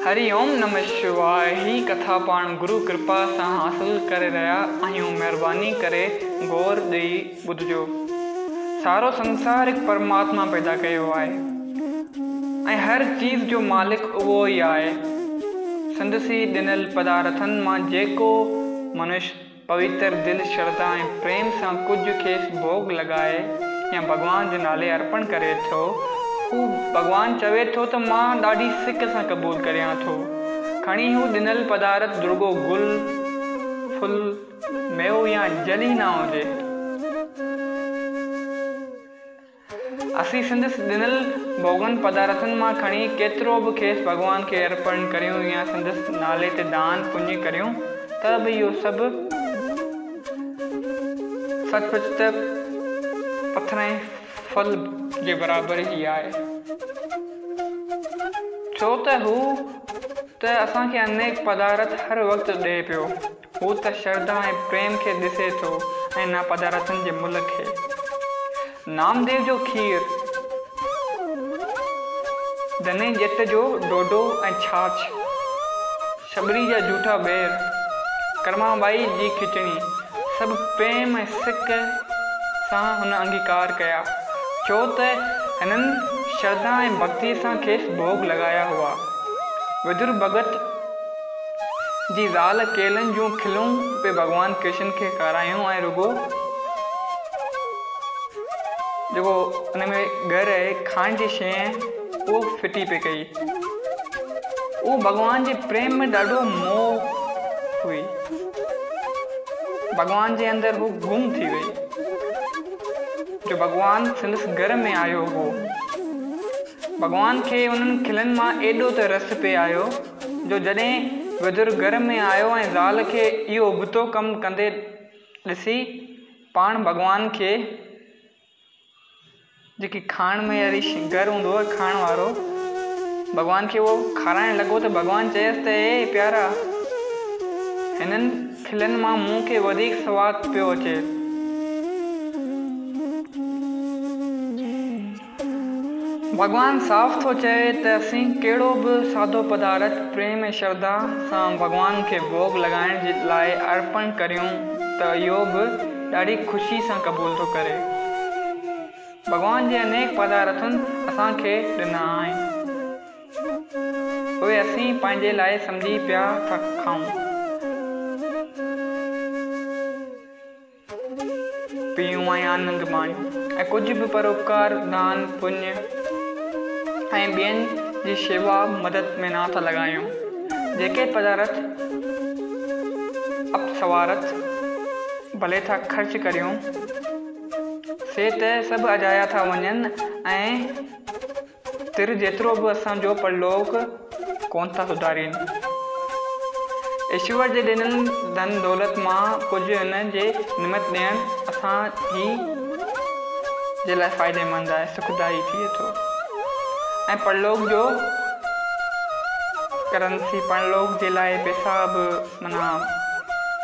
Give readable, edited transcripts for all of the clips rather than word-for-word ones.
हरिओम नमः शिवाय। ही कथा पाण गुरु कृपा सां हासिल करे रहिया आहियूं। महिरबानी करे गौर ॾेई ॿुधजो। सारो संसार हिकु परमात्मा पैदा कयो आहे ऐं हर चीज़ जो मालिक उहो ई आहे। संदसी ॾिनल पदार्थनि मां जेको मनुष्य पवित्र दिल, श्रद्धा ऐं प्रेम सां कुझु खेसि भोग लॻाए या भॻवान जे नाले अर्पण करे थो, हू भॻवानु चवे थो त मां ॾाढी सिक सां क़बूल करियां थो। खणी हू ॾिनल पदार्थ रुॻो गुल, फुल, मेवो या जली न हुजे। असीं संदसि ॾिनल भोगन पदार्थनि मां खणी केतिरो बि खेसि भॻवान खे अर्पण करियूं या संदसि नाले ते दान पुञ करियूं, त बि इहो सभु सचमुच त पत्थर ऐं फल जे बराबरि ई आहे। छो त हू त असांखे अनेक पदार्थ हर वक़्तु ॾिए पियो। हू त श्रद्धा ऐं प्रेम खे ॾिसे थो ऐं न पदार्थनि जे मुल्क खे। नामदेव जो खीर, धने ॼट जो ॾोढो ऐं छाछ, शबरी जा झूठा ॿेर, कर्माबाई जी खिचड़ी, सभु प्रेम ऐं सिक सां हुन अंगीकार कया। छो त हिननि श्रद्धा ऐं भक्ति सां खेसि भोग लॻाया हुआ। विदुर भगत जी ज़ाल केलनि जूं खिलूं पे भॻवान कृष्ण खे खारायूं ऐं रुॻो जेको हुन में घर आहे खाइण जी शइ उहो फिटी पे कई। उहो भॻवान जे प्रेम में ॾाढो मोह हुई। भॻवान जे अंदरि हू गुम थी वई। जो भॻवानु संदसि घर में आयो हो, भॻवान खे उन्हनि खिलनि मां एॾो त रस पे आयो जो जॾहिं विदुर घर में आयो ऐं ज़ाल खे इहो उबतो कमु कंदे ॾिसी, पाण भॻवान खे जेकी खाइण में अहिड़ी घरु हूंदो आहे खाइण वारो, भॻवान खे उहो खाराइण लॻो त भॻवानु चयसि त हे प्यारा, हिननि खिलनि मां मूंखे वधीक सवादु पियो अचे। भॻवानु साफ़ थो चए त असीं कहिड़ो बि सादो पदार्थ प्रेम ऐं श्रद्धा सां भॻवान खे भोग लॻाइण जे लाइ अर्पण करियूं त इहो बि ॾाढी ख़ुशी सां क़बूल थो करे। भॻवान जे अनेक पदार्थनि असांखे ॾिना आहिनि, उहे असीं पंहिंजे लाइ सम्झी पिया था खाऊं, पीयूं ऐं आनंद माणियूं ऐं कुझु बि परोपकार, दान, पुण्य ऐं ॿियनि जी शेवा मदद में नथा लॻायूं। जेके पदार्थ अपसवारत भले था ख़र्च करियूं, से त सभु अजाया था वञनि ऐं तिर जेतिरो बि असांजो परलोक कोन था सुधारीनि। ईश्वर जे ॾिनल धन दौलत मां कुझु हिन जे निमित ॾियणु असां ही जे लाइ फ़ाइदेमंद आहे, सुखदाई थिए थो ऐं परलोक जो करंसी, परलोक जे लाइ पैसा बि माना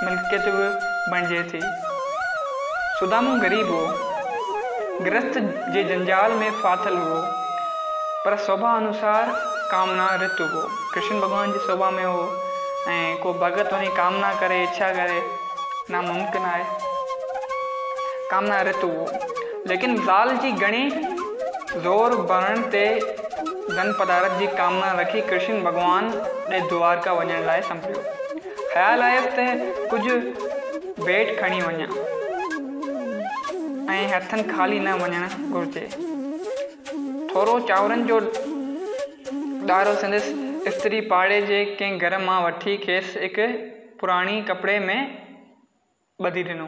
मिल्कियत बि बणिजे थी। सुदामू ग़रीब हो, गृहस्थ जे जंजाल में फाथल हो, पर स्वभाव अनुसार कामना ऋतु हो। कृष्ण भॻवान जी स्वभाव में हो ऐं को भगत वञी कामना करे, इच्छा करे, नामुमकिन आहे। कामना ऋतु हो, लेकिन ज़ाल जी घणी ज़ोर भरण ते धन पदार्थ जी कामना रखी कृष्ण भॻवान ॾे द्वारका वञण लाइ संभरियो। ख़्यालु आयुसि त कुझु भेट खणी वञा ऐं हथनि ख़ाली न वञणु घुरिजे। थोरो चांवरनि जो ॾारो संदसि स्त्री पाड़े जे कंहिं घर मां वठी खेसि हिकु पुराणी कपिड़े में ॿधी ॾिनो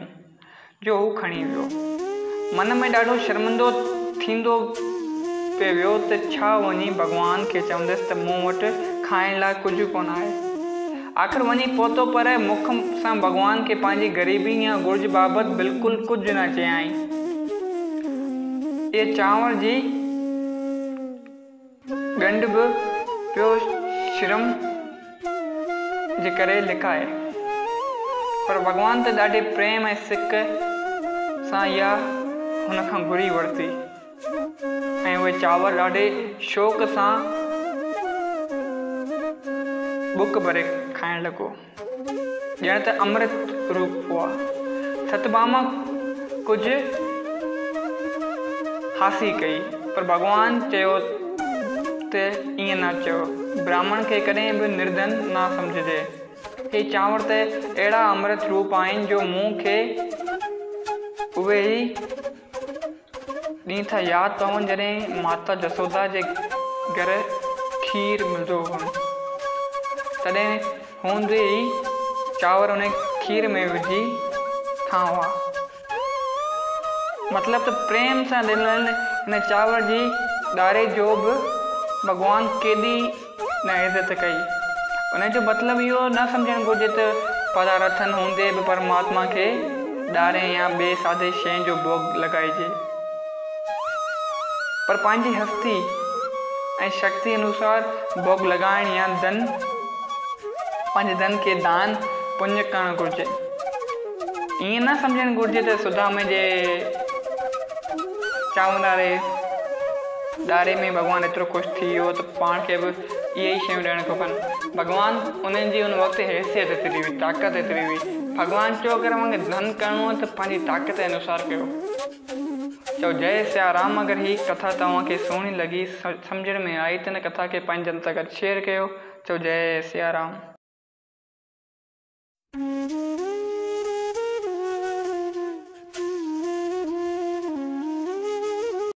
जो हू खणी वियो। मन में ॾाढो शर्मिंदो थींदो पे वियो त छा वञी भॻवान खे चवंदसि त मूं वटि खाइण लाइ कुझु कोन आहे। आख़िर वञी पहुतो, पर मुख सां भॻवान खे पंहिंजी ग़रीबी या घुर्ज बाबति बिल्कुलु कुझु न चयाई। इहे चांवर जी ॻंढ बि पियो श्रम जे करे लिकाए, पर भॻवान त ॾाढे प्रेम ऐं सिक सां इहा हुन खां घुरी वरिती ऐं उहे चांवर ॾाढे शौक़ सां बुक भरे खाइण लॻो, ॼण त अमृत रूप हुआ। सतभामा कुझु हासी कई, पर भॻवान चयो त ईअं न चयो, ब्राह्मण खे कॾहिं बि निर्धन न सम्झिजे। हे चांवर त अहिड़ा अमृत रूप आहिनि जो मूं खे उहे ई ॾींहं था यादि पवनि जॾहिं माता जसोदा जे घर खीर मिलंदो हो। तॾहिं हूंदे ई चांवर उन खीर में विझी था हुआ। मतिलबु त प्रेम सां ॾिनल हिन चांवर जी ॾारे जो बि भॻवान केॾी न इज़त कई। उन जो मतिलबु इहो न सम्झणु घुरिजे त पदार्थनि हूंदे बि परमात्मा खे ॾारे या ॿिए सादे शइ जो भोग लॻाइजे, पर पंहिंजी हस्ती ऐं शक्ति अनुसार भोग लॻाइण या पंहिंजे धन खे दान पुण्य करणु घुरिजे। ईअं न सम्झणु घुरिजे त सुदामे जे चांवर ॾारे में भॻवानु एतिरो ख़ुशि थी वियो त पाण खे बि इहे ई शयूं ॾियणु खपनि। भॻवानु उन्हनि जी उन वक़्तु हैसियत एतिरी हुई, ताक़त एतिरी हुई। भॻवानु चयो अगरि मूंखे धन करिणो आहे त पंहिंजी ताक़त जे अनुसार कयो। चओ जय सिया राम। अगरि हीअ कथा तव्हांखे सुहिणी लॻी, सम्झण में आई त हिन कथा खे पंहिंजनि सां गॾु शेयर कयो। चओ जय सिया राम।